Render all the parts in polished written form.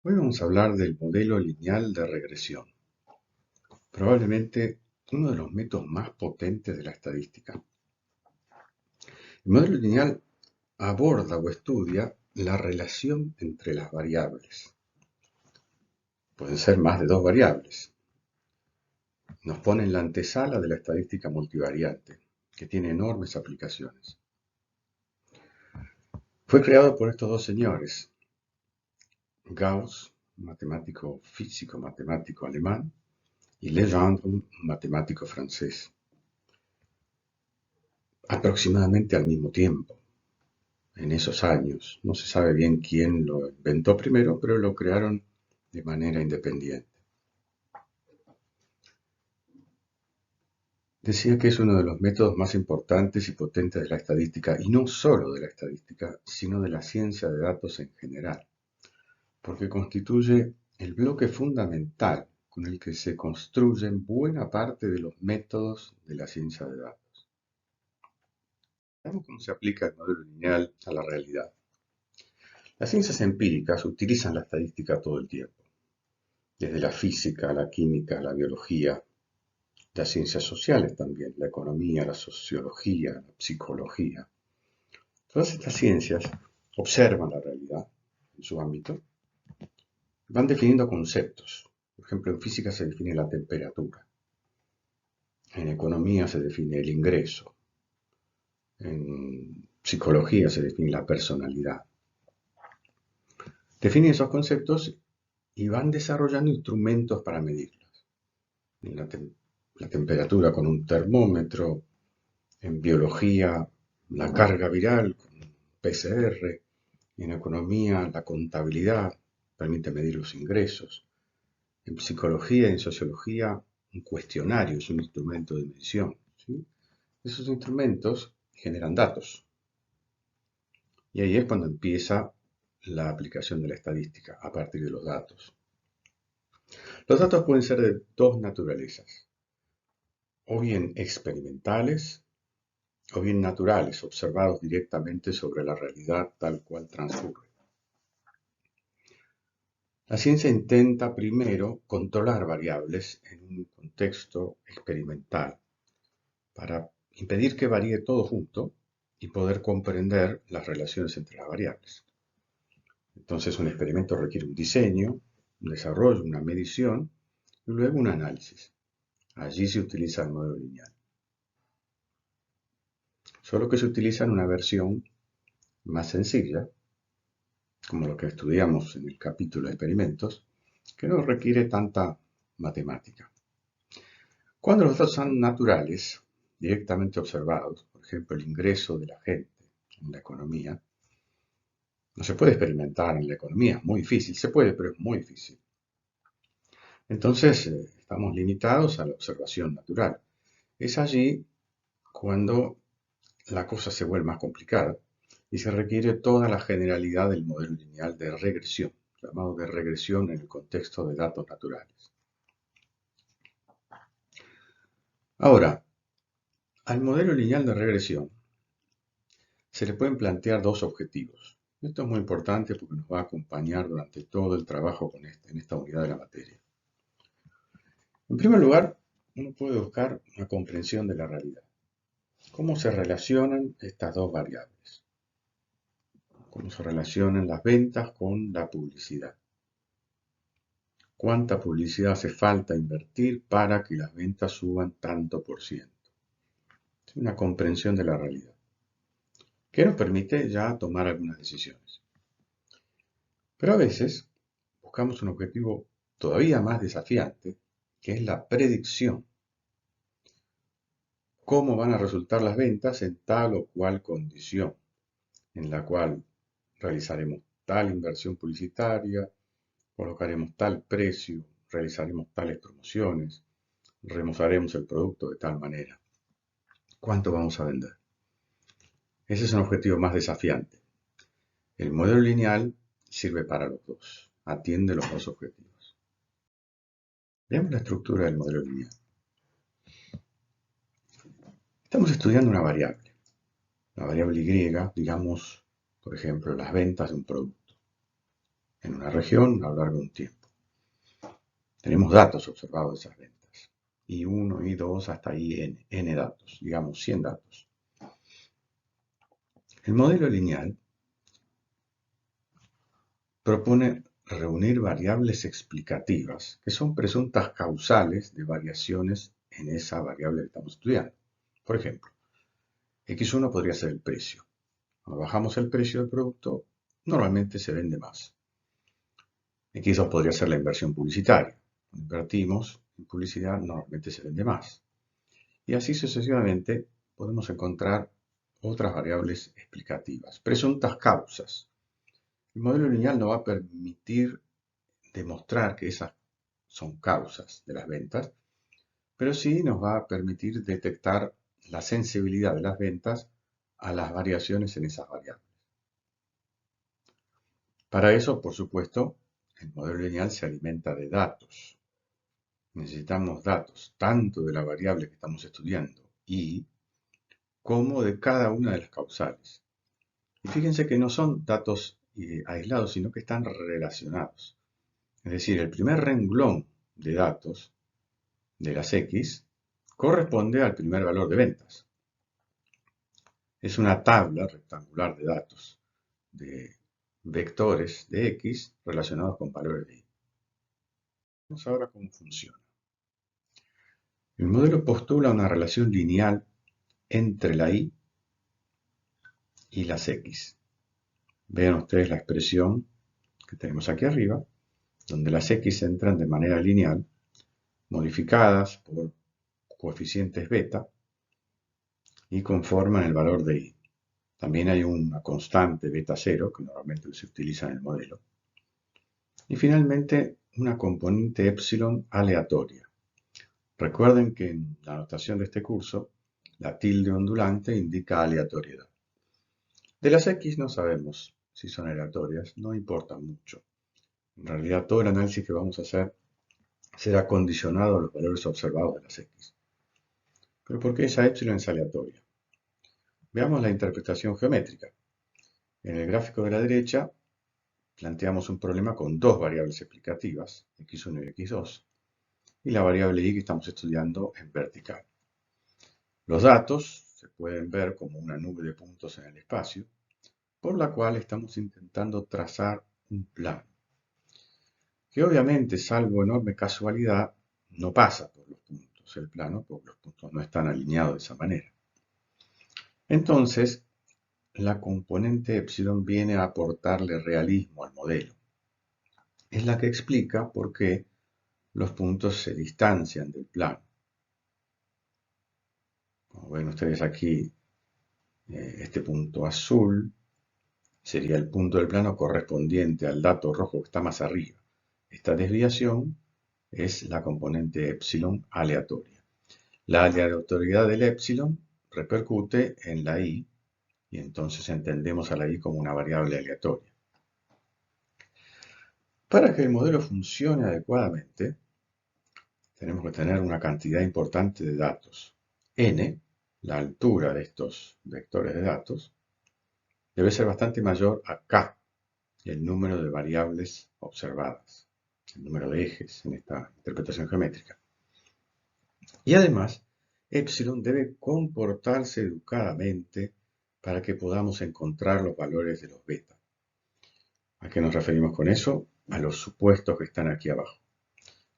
Hoy vamos a hablar del modelo lineal de regresión, probablemente uno de los métodos más potentes de la estadística. El modelo lineal aborda o estudia la relación entre las variables. Pueden ser más de dos variables. Nos pone en la antesala de la estadística multivariante, que tiene enormes aplicaciones. Fue creado por estos dos señores, Gauss, matemático físico matemático alemán, y Legendre, un matemático francés, aproximadamente al mismo tiempo, en esos años. No se sabe bien quién lo inventó primero, pero lo crearon de manera independiente. Decía que es uno de los métodos más importantes y potentes de la estadística, y no solo de la estadística, sino de la ciencia de datos en general, porque constituye el bloque fundamental con el que se construyen buena parte de los métodos de la ciencia de datos. Veamos cómo se aplica el modelo lineal a la realidad. Las ciencias empíricas utilizan la estadística todo el tiempo, desde la física, la química, la biología, las ciencias sociales también, la economía, la sociología, la psicología. Todas estas ciencias observan la realidad en su ámbito, van definiendo conceptos. Por ejemplo, en física se define la temperatura, en economía se define el ingreso, en psicología se define la personalidad. Definen esos conceptos y van desarrollando instrumentos para medirlos. La temperatura con un termómetro, en biología la carga viral con PCR, en economía la contabilidad permite medir los ingresos, en psicología y en sociología un cuestionario es un instrumento de medición, ¿sí? Esos instrumentos generan datos y ahí es cuando empieza la aplicación de la estadística a partir de los datos. Los datos pueden ser de dos naturalezas, o bien experimentales, o bien naturales, observados directamente sobre la realidad tal cual transcurre. La ciencia intenta primero controlar variables en un contexto experimental para impedir que varíe todo junto y poder comprender las relaciones entre las variables. Entonces un experimento requiere un diseño, un desarrollo, una medición y luego un análisis. Allí se utiliza el modelo lineal. Solo que se utiliza en una versión más sencilla, como lo que estudiamos en el capítulo de experimentos, que no requiere tanta matemática. Cuando los datos son naturales, directamente observados, por ejemplo el ingreso de la gente en la economía, no se puede experimentar en la economía, es muy difícil, se puede, pero es muy difícil. Entonces estamos limitados a la observación natural. Es allí cuando la cosa se vuelve más complicada y se requiere toda la generalidad del modelo lineal de regresión, llamado de regresión en el contexto de datos naturales. Ahora, al modelo lineal de regresión se le pueden plantear dos objetivos. Esto es muy importante porque nos va a acompañar durante todo el trabajo en esta unidad de la materia. En primer lugar, uno puede buscar una comprensión de la realidad. ¿Cómo se relacionan estas dos variables? ¿Cómo se relacionan las ventas con la publicidad? ¿Cuánta publicidad hace falta invertir para que las ventas suban tanto por ciento? Es una comprensión de la realidad que nos permite ya tomar algunas decisiones. Pero a veces buscamos un objetivo todavía más desafiante, que es la predicción. ¿Cómo van a resultar las ventas en tal o cual condición, en la cual realizaremos tal inversión publicitaria, colocaremos tal precio, realizaremos tales promociones, remozaremos el producto de tal manera? ¿Cuánto vamos a vender? Ese es un objetivo más desafiante. El modelo lineal sirve para los dos, atiende los dos objetivos. Veamos la estructura del modelo lineal. Estamos estudiando una variable, la variable Y, digamos, por ejemplo, las ventas de un producto. en una región a lo largo de un tiempo. Tenemos datos observados de esas ventas. I1, I2, hasta N datos, digamos 100 datos. El modelo lineal propone reunir variables explicativas, que son presuntas causales de variaciones en esa variable que estamos estudiando. Por ejemplo, X1 podría ser el precio. Cuando bajamos el precio del producto, normalmente se vende más. X2 podría ser la inversión publicitaria. Cuando invertimos en publicidad, normalmente se vende más. Y así sucesivamente podemos encontrar otras variables explicativas, presuntas causas. El modelo lineal nos va a permitir demostrar que esas son causas de las ventas, pero sí nos va a permitir detectar la sensibilidad de las ventas a las variaciones en esas variables. Para eso, por supuesto, el modelo lineal se alimenta de datos. Necesitamos datos tanto de la variable que estamos estudiando y como de cada una de las causales. Y fíjense que no son datos aislados, sino que están relacionados. Es decir, el primer renglón de datos de las X corresponde al primer valor de ventas. Es una tabla rectangular de datos de vectores de X relacionados con valores de Y. Vamos ahora cómo funciona. El modelo postula una relación lineal entre la Y y las X. Vean ustedes la expresión que tenemos aquí arriba, donde las X entran de manera lineal, modificadas por coeficientes beta y conforman el valor de Y. También hay una constante beta 0, que normalmente se utiliza en el modelo. Y finalmente, una componente epsilon aleatoria. Recuerden que en la notación de este curso, la tilde ondulante indica aleatoriedad. De las X no sabemos si son aleatorias, no importa mucho. En realidad, todo el análisis que vamos a hacer será condicionado a los valores observados de las X. ¿Pero por qué esa epsilon es aleatoria? Veamos la interpretación geométrica. En el gráfico de la derecha, planteamos un problema con dos variables explicativas, x1 y x2, y la variable y que estamos estudiando en vertical. Los datos se pueden ver como una nube de puntos en el espacio, por la cual estamos intentando trazar un plano, que obviamente, salvo enorme casualidad, no pasa por los puntos el plano, porque los puntos no están alineados de esa manera. Entonces, la componente epsilon viene a aportarle realismo al modelo. Es la que explica por qué los puntos se distancian del plano. Como ven ustedes aquí, este punto azul sería el punto del plano correspondiente al dato rojo que está más arriba. Esta desviación es la componente epsilon aleatoria. La aleatoriedad del epsilon repercute en la y entonces entendemos a la y como una variable aleatoria. Para que el modelo funcione adecuadamente, tenemos que tener una cantidad importante de datos. N, la altura de estos vectores de datos, debe ser bastante mayor a K, el número de variables observadas, el número de ejes en esta interpretación geométrica. Y además, epsilon debe comportarse educadamente para que podamos encontrar los valores de los beta. ¿A qué nos referimos con eso? A los supuestos que están aquí abajo.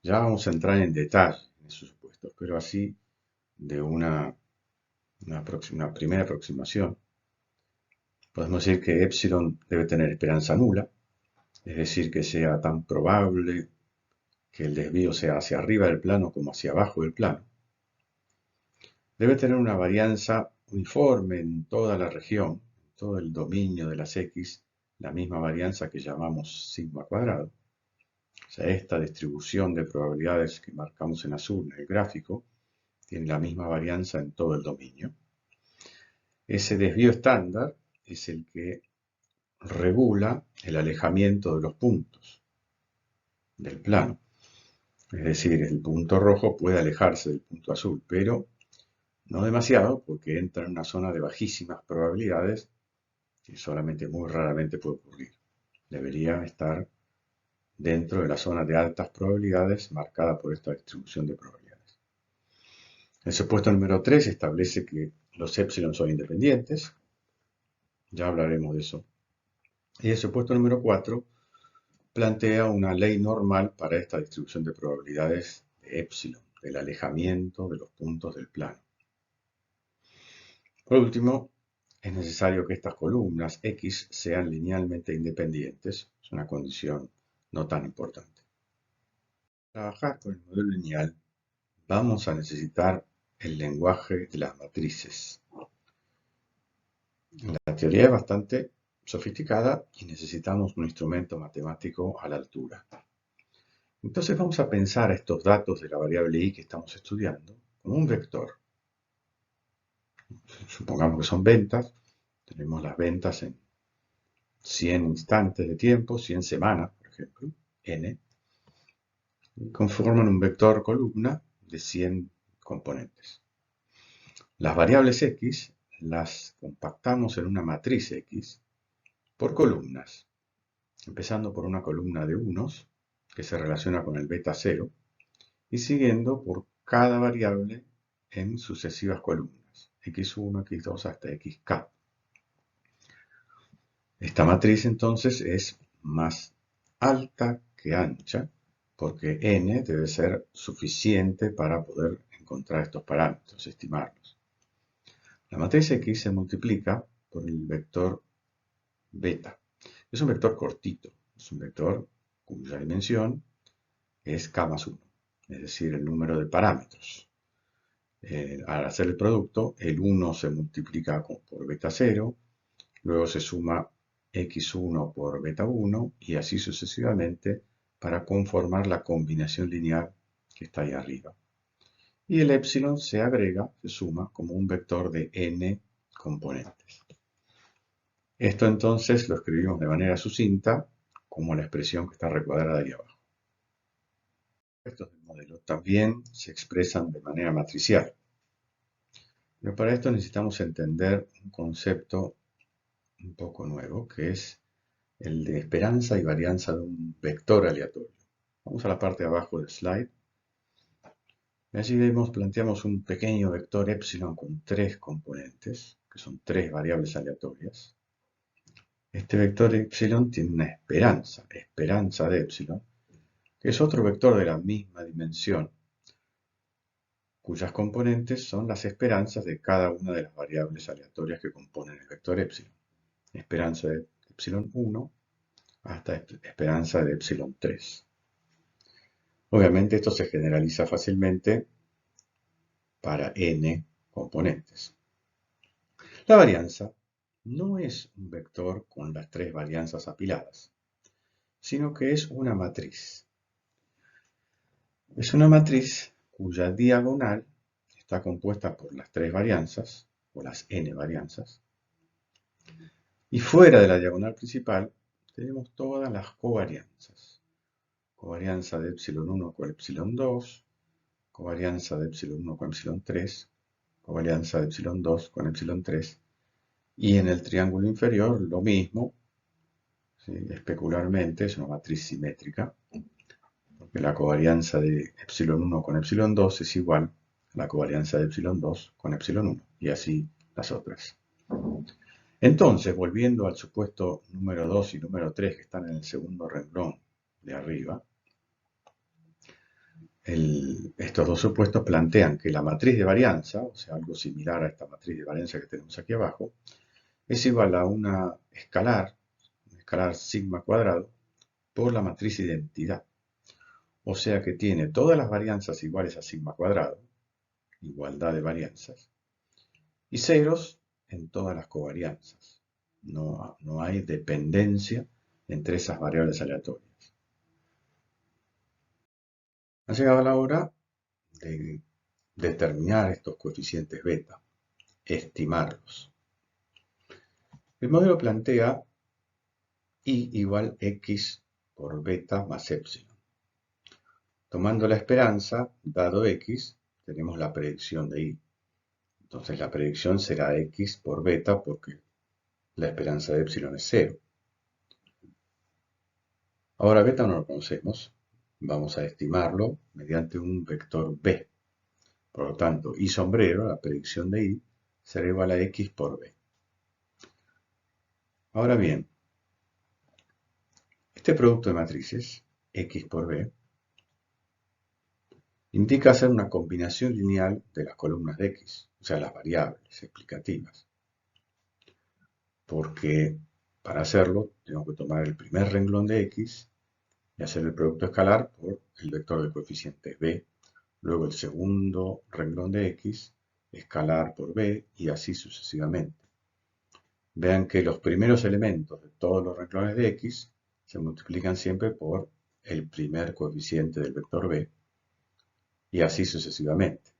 Ya vamos a entrar en detalle en esos supuestos, pero así de una primera aproximación. Podemos decir que epsilon debe tener esperanza nula, es decir, que sea tan probable que el desvío sea hacia arriba del plano como hacia abajo del plano. Debe tener una varianza uniforme en toda la región, en todo el dominio de las X, la misma varianza que llamamos sigma cuadrado. O sea, esta distribución de probabilidades que marcamos en azul en el gráfico tiene la misma varianza en todo el dominio. Ese desvío estándar es el que regula el alejamiento de los puntos del plano. Es decir, el punto rojo puede alejarse del punto azul, pero no demasiado porque entra en una zona de bajísimas probabilidades que solamente muy raramente puede ocurrir. Debería estar dentro de la zona de altas probabilidades marcada por esta distribución de probabilidades. El supuesto número 3 establece que los épsilon son independientes. Ya hablaremos de eso. Y el supuesto número 4 plantea una ley normal para esta distribución de probabilidades de épsilon, del alejamiento de los puntos del plano. Por último, es necesario que estas columnas X sean linealmente independientes. Es una condición no tan importante. Para trabajar con el modelo lineal, vamos a necesitar el lenguaje de las matrices. La teoría es bastante sofisticada y necesitamos un instrumento matemático a la altura. Entonces vamos a pensar estos datos de la variable y que estamos estudiando como un vector. Supongamos que son ventas. Tenemos las ventas en 100 instantes de tiempo, 100 semanas, por ejemplo, n, y conforman un vector columna de 100 componentes. Las variables x las compactamos en una matriz x por columnas, empezando por una columna de unos, que se relaciona con el beta 0, y siguiendo por cada variable en sucesivas columnas, x1, x2 hasta xk. Esta matriz entonces es más alta que ancha, porque n debe ser suficiente para poder encontrar estos parámetros, estimarlos. La matriz x se multiplica por el vector beta. Es un vector cortito, es un vector cuya dimensión es k más 1, es decir, el número de parámetros. Al hacer el producto, el 1 se multiplica por beta 0, luego se suma x1 por beta 1 y así sucesivamente para conformar la combinación lineal que está ahí arriba. Y el épsilon se agrega, se suma como un vector de n componentes. Esto entonces lo escribimos de manera sucinta como la expresión que está recuadrada ahí abajo. Estos del modelo también se expresan de manera matricial. Pero para esto necesitamos entender un concepto un poco nuevo, que es el de esperanza y varianza de un vector aleatorio. Vamos a la parte de abajo del slide. Y allí planteamos un pequeño vector épsilon con 3 componentes, que son 3 variables aleatorias. Este vector épsilon tiene una esperanza de épsilon, que es otro vector de la misma dimensión, cuyas componentes son las esperanzas de cada una de las variables aleatorias que componen el vector épsilon. Esperanza de épsilon 1 hasta esperanza de épsilon 3. Obviamente esto se generaliza fácilmente para n componentes. La varianza no es un vector con las 3 varianzas apiladas, sino que es una matriz. Es una matriz cuya diagonal está compuesta por las 3 varianzas, o las n varianzas, y fuera de la diagonal principal tenemos todas las covarianzas. Covarianza de épsilon 1 con épsilon 2, covarianza de épsilon 1 con épsilon 3, covarianza de épsilon 2 con épsilon 3, y en el triángulo inferior lo mismo, ¿sí? Especularmente es una matriz simétrica, porque la covarianza de épsilon 1 con épsilon 2 es igual a la covarianza de épsilon 2 con épsilon 1, y así las otras. Entonces, volviendo al supuesto número 2 y número 3 que están en el segundo renglón de arriba, estos dos supuestos plantean que la matriz de varianza, o sea, algo similar a esta matriz de varianza que tenemos aquí abajo, es igual a un escalar sigma cuadrado, por la matriz identidad. O sea que tiene todas las varianzas iguales a sigma cuadrado, igualdad de varianzas, y ceros en todas las covarianzas. No hay dependencia entre esas variables aleatorias. Ha llegado la hora de determinar estos coeficientes beta, estimarlos. El modelo plantea y igual x por beta más épsilon. Tomando la esperanza, dado x, tenemos la predicción de y. Entonces la predicción será x por beta porque la esperanza de épsilon es 0. Ahora beta no lo conocemos, vamos a estimarlo mediante un vector b. Por lo tanto, y sombrero, la predicción de y, será igual a x por b. Ahora bien, este producto de matrices, x por b, indica hacer una combinación lineal de las columnas de x, o sea, las variables explicativas. Porque para hacerlo, tengo que tomar el primer renglón de x y hacer el producto escalar por el vector del coeficiente b. Luego el segundo renglón de x, escalar por b y así sucesivamente. Vean que los primeros elementos de todos los renglones de x se multiplican siempre por el primer coeficiente del vector b y así sucesivamente.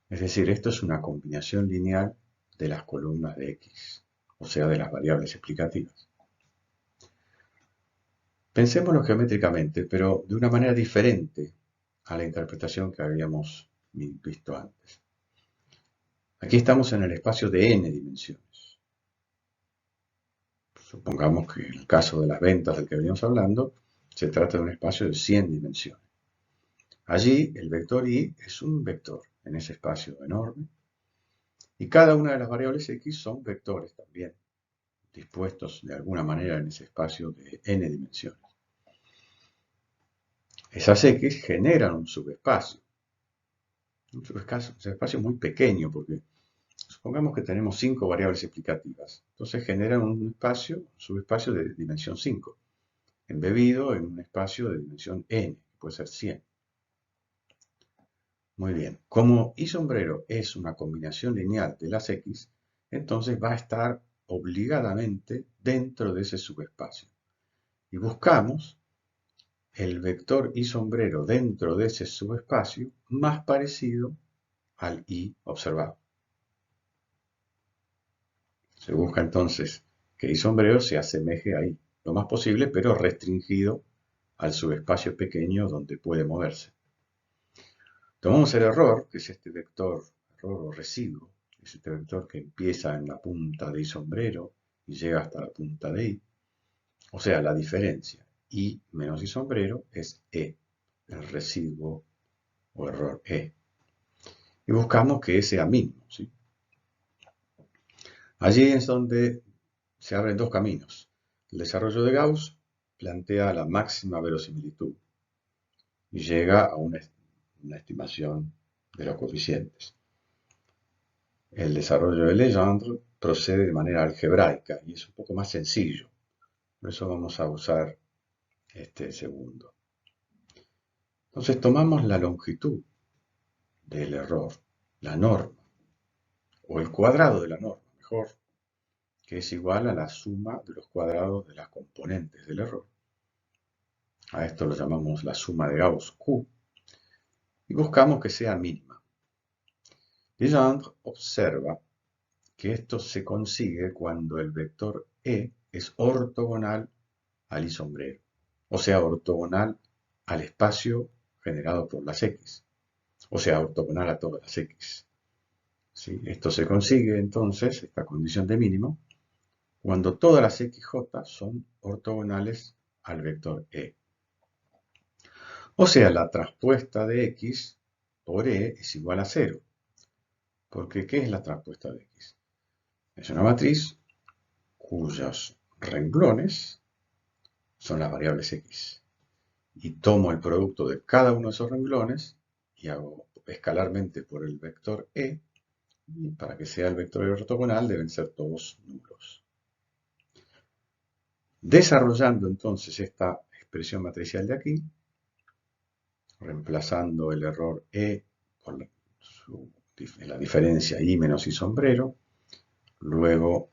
Es decir, esto es una combinación lineal de las columnas de x, o sea, de las variables explicativas. Pensémoslo geométricamente, pero de una manera diferente a la interpretación que habíamos visto antes. Aquí estamos en el espacio de n dimensiones. Supongamos que en el caso de las ventas del que veníamos hablando, se trata de un espacio de 100 dimensiones. Allí el vector y es un vector en ese espacio enorme y cada una de las variables x son vectores también, dispuestos de alguna manera en ese espacio de n dimensiones. Esas x generan un subespacio muy pequeño porque supongamos que tenemos 5 variables explicativas. Entonces generan un subespacio de dimensión 5, embebido en un espacio de dimensión n, que puede ser 100. Muy bien, como y sombrero es una combinación lineal de las x, entonces va a estar obligadamente dentro de ese subespacio. Y buscamos el vector y sombrero dentro de ese subespacio más parecido al y observado. Se busca entonces que y sombrero se asemeje ahí, lo más posible, pero restringido al subespacio pequeño donde puede moverse. Tomamos el error, que es este vector, error o residuo, es este vector que empieza en la punta de y sombrero y llega hasta la punta de y, o sea, la diferencia y menos y sombrero es e, el residuo o error e. Y buscamos que E sea mínimo, ¿sí? Allí es donde se abren dos caminos. El desarrollo de Gauss plantea la máxima verosimilitud y llega a una estimación de los coeficientes. El desarrollo de Legendre procede de manera algebraica y es un poco más sencillo. Por eso vamos a usar este segundo. Entonces tomamos la longitud del error, la norma, o el cuadrado de la norma, mejor, que es igual a la suma de los cuadrados de las componentes del error. A esto lo llamamos la suma de Gauss Q, y buscamos que sea mínima. Legendre observa que esto se consigue cuando el vector E es ortogonal al y sombrero, o sea, ortogonal al espacio generado por las X, o sea, ortogonal a todas las X. ¿Sí? Esto se consigue entonces, esta condición de mínimo, cuando todas las XJ son ortogonales al vector E. O sea, la traspuesta de X por E es igual a 0. Porque, ¿qué es la traspuesta de X? Es una matriz cuyos renglones son las variables X. Y tomo el producto de cada uno de esos renglones y hago escalarmente por el vector E. Y para que sea el vector ortogonal deben ser todos nulos. Desarrollando entonces esta expresión matricial de aquí, reemplazando el error E por la diferencia y menos y sombrero, luego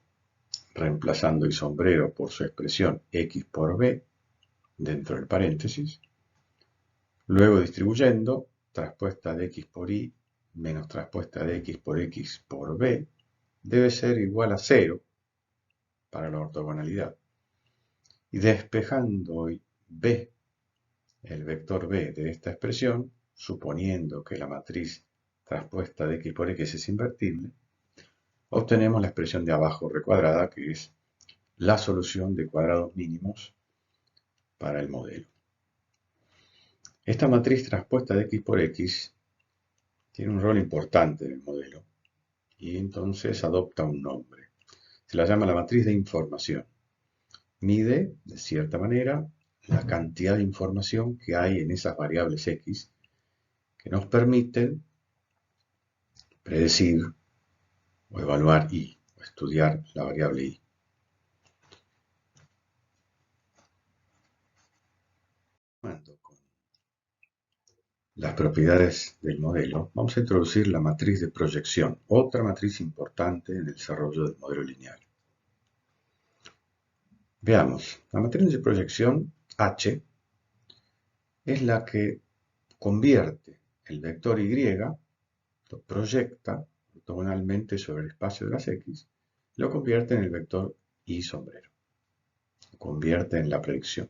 reemplazando y sombrero por su expresión x por b dentro del paréntesis, luego distribuyendo traspuesta de x por y menos traspuesta de x por b debe ser igual a 0 para la ortogonalidad. Y despejando b, el vector b de esta expresión, suponiendo que la matriz traspuesta de x por x es invertible, obtenemos la expresión de abajo recuadrada, que es la solución de cuadrados mínimos para el modelo. Esta matriz transpuesta de x por x tiene un rol importante en el modelo y entonces adopta un nombre. Se la llama la matriz de información. Mide, de cierta manera, la cantidad de información que hay en esas variables x que nos permiten predecir o evaluar y o estudiar la variable y. Con las propiedades del modelo, vamos a introducir la matriz de proyección, otra matriz importante en el desarrollo del modelo lineal. Veamos, la matriz de proyección H es la que convierte el vector Y, lo proyecta ortogonalmente sobre el espacio de las X, lo convierte en el vector Y sombrero, lo convierte en la predicción.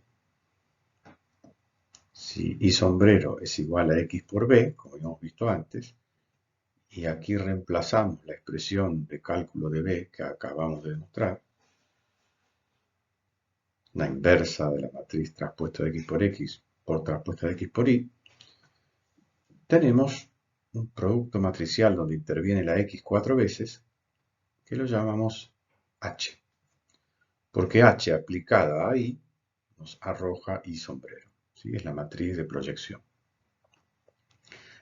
Si Y sombrero es igual a X por B, como hemos visto antes, y aquí reemplazamos la expresión de cálculo de B que acabamos de demostrar, la inversa de la matriz transpuesta de X por X por transpuesta de X por Y, tenemos un producto matricial donde interviene la X 4 veces, que lo llamamos H, porque H aplicada a Y nos arroja Y sombrero, ¿sí? Es la matriz de proyección.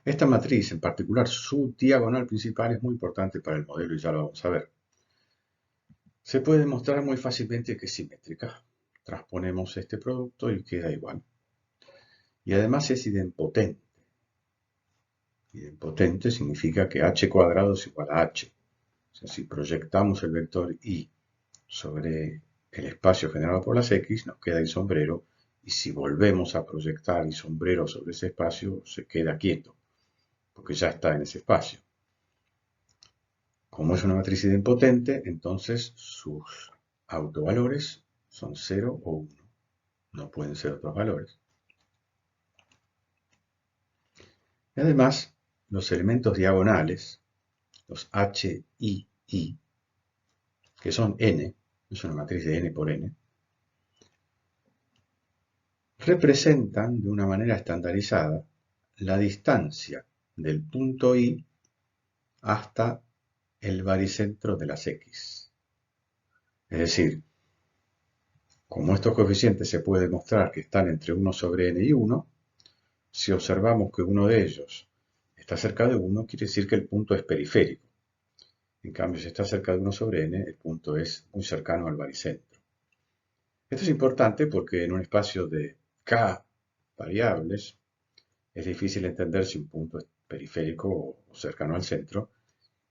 Esta matriz, en particular su diagonal principal, es muy importante para el modelo y ya lo vamos a ver. Se puede demostrar muy fácilmente que es simétrica. Transponemos este producto y queda igual. Y además es idempotente. Idempotente significa que h cuadrado es igual a h. O sea, si proyectamos el vector y sobre el espacio generado por las x, nos queda y sombrero. Y si volvemos a proyectar y sombrero sobre ese espacio, se queda quieto, porque ya está en ese espacio. Como es una matriz idempotente, entonces sus autovalores son 0 o 1. No pueden ser otros valores. Y además, los elementos diagonales, los h, i, que son n, es una matriz de n por n, representan de una manera estandarizada la distancia del punto I hasta el baricentro de las X. Es decir, como estos coeficientes se puede demostrar que están entre 1 sobre n y 1, si observamos que uno de ellos está cerca de 1, quiere decir que el punto es periférico. En cambio, si está cerca de 1 sobre n, el punto es muy cercano al baricentro. Esto es importante porque en un espacio de k variables es difícil entender si un punto es periférico o cercano al centro,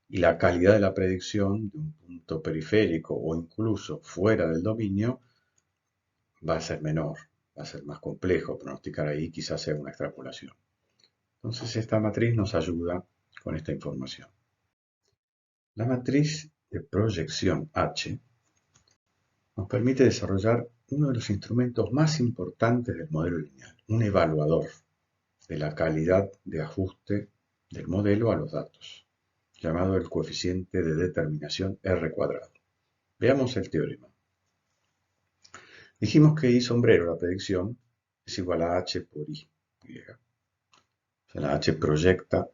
y la calidad de la predicción de un punto periférico o incluso fuera del dominio va a ser menor, va a ser más complejo pronosticar ahí, quizás sea una extrapolación. Entonces esta matriz nos ayuda con esta información. La matriz de proyección H nos permite desarrollar uno de los instrumentos más importantes del modelo lineal, un evaluador de la calidad de ajuste del modelo a los datos, llamado el coeficiente de determinación R cuadrado. Veamos el teorema. Dijimos que Y sombrero, la predicción, es igual a H por Y. O sea, la H proyecta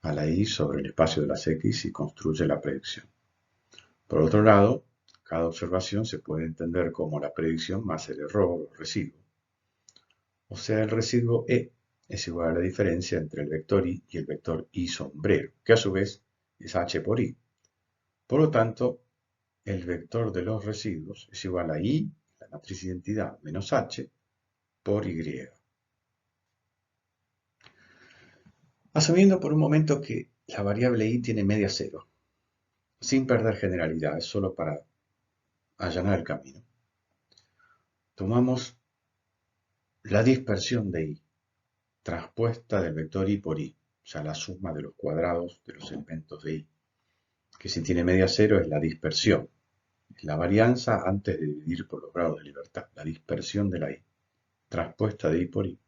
a la Y sobre el espacio de las X y construye la predicción. Por otro lado, cada observación se puede entender como la predicción más el error o residuo. O sea, el residuo E es igual a la diferencia entre el vector Y y el vector Y sombrero, que a su vez es H por Y. Por lo tanto, el vector de los residuos es igual a Y, la matriz de identidad, menos H, por Y. Asumiendo por un momento que la variable Y tiene media cero, sin perder generalidad, es solo para allanar el camino. Tomamos la dispersión de Y, transpuesta del vector Y por Y, o sea, la suma de los cuadrados de los elementos de Y, que si tiene media cero es la dispersión, es la varianza antes de dividir por los grados de libertad, la dispersión de la Y, transpuesta de Y por Y.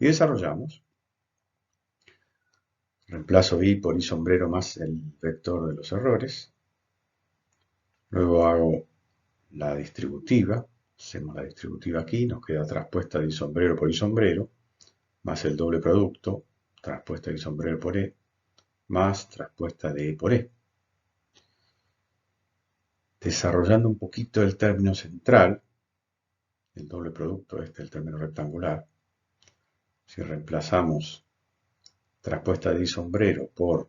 Y desarrollamos, reemplazo Y por Y sombrero más el vector de los errores, luego hago la distributiva, Hacemos la distributiva aquí, nos queda traspuesta de I sombrero por I sombrero, más el doble producto, traspuesta de I sombrero por E, más traspuesta de E por E. Desarrollando un poquito el término central, el doble producto, el término rectangular, si reemplazamos traspuesta de I sombrero por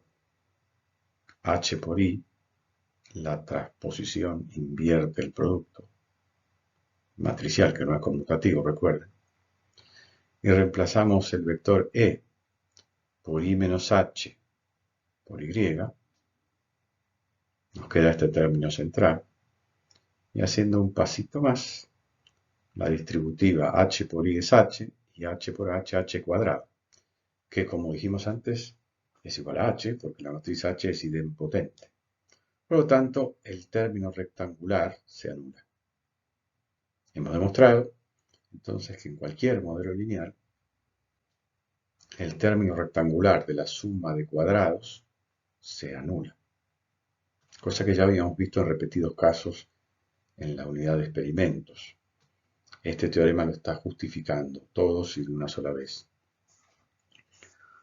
H por I, la transposición invierte el producto matricial, que no es conmutativo, recuerden. Y reemplazamos el vector E por I menos H por Y, nos queda este término central. Y haciendo un pasito más, la distributiva H por I es H y H por H, H cuadrado, que como dijimos antes, es igual a H porque la matriz H es idempotente. Por lo tanto, el término rectangular se anula. Hemos demostrado entonces que en cualquier modelo lineal, el término rectangular de la suma de cuadrados se anula, cosa que ya habíamos visto en repetidos casos en la unidad de experimentos. Este teorema lo está justificando todos y de una sola vez.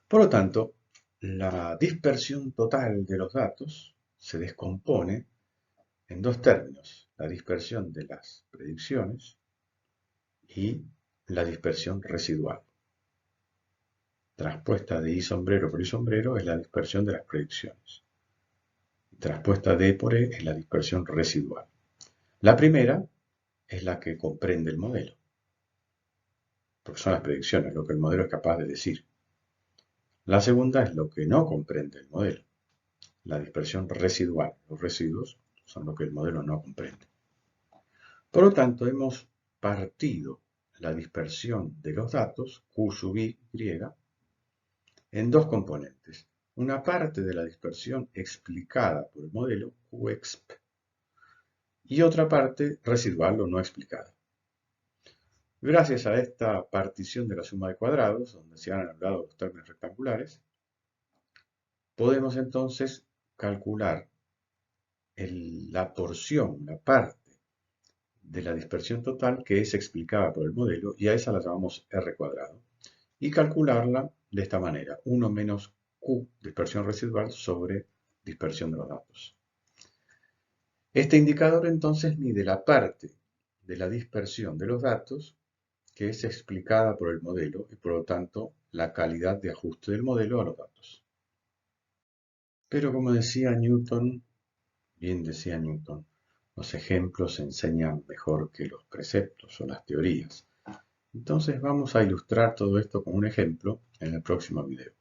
Por lo tanto, la dispersión total de los datos se descompone en dos términos: la dispersión de las predicciones y la dispersión residual. Traspuesta de I sombrero por I sombrero es la dispersión de las predicciones. Traspuesta de E por E es la dispersión residual. La primera es la que comprende el modelo, porque son las predicciones, lo que el modelo es capaz de decir. La segunda es lo que no comprende el modelo, la dispersión residual. Los residuos son lo que el modelo no comprende. Por lo tanto, hemos partido la dispersión de los datos, Q sub I, en dos componentes. Una parte de la dispersión explicada por el modelo, Qexp, y otra parte residual o no explicada. Gracias a esta partición de la suma de cuadrados, donde se han anulado los términos rectangulares, podemos entonces calcular la porción, la parte de la dispersión total que es explicada por el modelo, y a esa la llamamos R cuadrado, y calcularla de esta manera: 1 menos Q, dispersión residual, sobre dispersión de los datos. Este indicador entonces mide la parte de la dispersión de los datos que es explicada por el modelo y por lo tanto la calidad de ajuste del modelo a los datos. Pero como decía Newton, bien decía Newton, los ejemplos enseñan mejor que los preceptos o las teorías. Entonces vamos a ilustrar todo esto con un ejemplo en el próximo video.